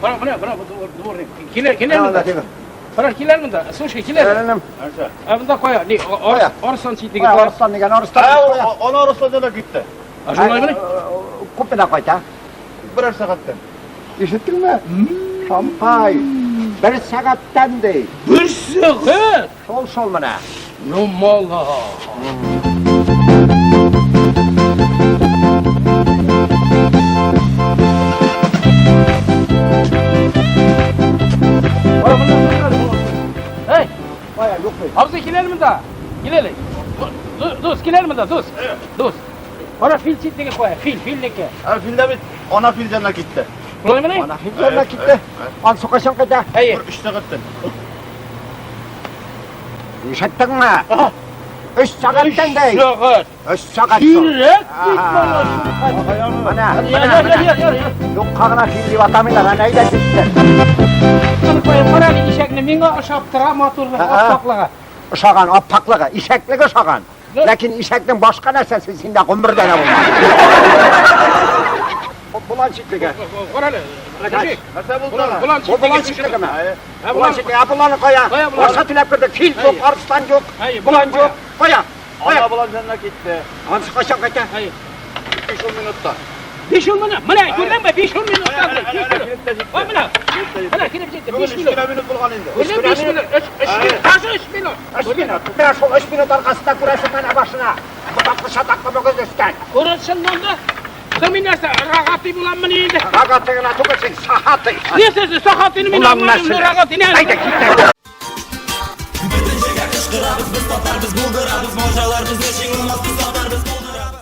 Bana dvornik. Kiler mi da? Bana kiler mi da? Слушай, kiler. Öğrenim. Bunda koya. Ne? Orsan çiğdeki Koya koya. Orslan degen Orslan koya. Onu Araslan'a da gitti. Şunlar mı? Kupina koyta. Birer saatten. İşittin mi? Şampay. Bir saattan değil. Bir saat. Sol mana. Numala. Hey, Koya yok mu? havza kiler mi da? Kilerlik. Dur, kiler mi da? Dur. Bana fil çiftliğe koy. Fil leke. Filde bir ona filcanına gitti. Kolay mı ne? Ana hizmetine gitti. An sokasın kayta. Hayır. 3 saatten. İşittin mi? 3 saattan değil. Saat. 3 saat sonra. Direkt git Aha. bana. Ana. Yar. Yok kağına filli vatamıyla lan neyden gitti? Koyun parayı işekini minge aşaptıra motorla atlaklağa. Uşağın, aptaklığı, işeklik uşağın. Lakin işekten başka nesesi sinde kumbur dene bulmaz. Bulan çiftliğe. Koralı. Nasıl buldun? Bulan Bu bulan çiftliğe mi? Bulan çiftliğe, bulanı koya. Koya bulanı. Orsa tülep kırdı, fil yok, arslan yok, Hayır, bulan koya. yok. Koya. Ana bulancanına gitti. Ansı kaçan kayta. Hayır. 5-10 minutta. 5 10 minut. Mana gördün mü? 5 10 minut kaldı. O mana. Mana kirip gitti. 5 minut. 3 minut bulgan indi. Öyle 5 minut. 3 minut. 3 minut. Biraz sol 3 minut arkasında kurasın bana başına. Budaklı şataklı bu kız üstten. Orasından da Zamin nerede? Ragatı bulan mı neydi? Ragatığına tukasın sahatı. Niye sesi sahatını mı Ulan anlamadın? nasıl? Ragatı ne? Haydi gitti. Bütün şeker kışkırarız biz tatarız bulgurarız mojalar biz eşin olmaz biz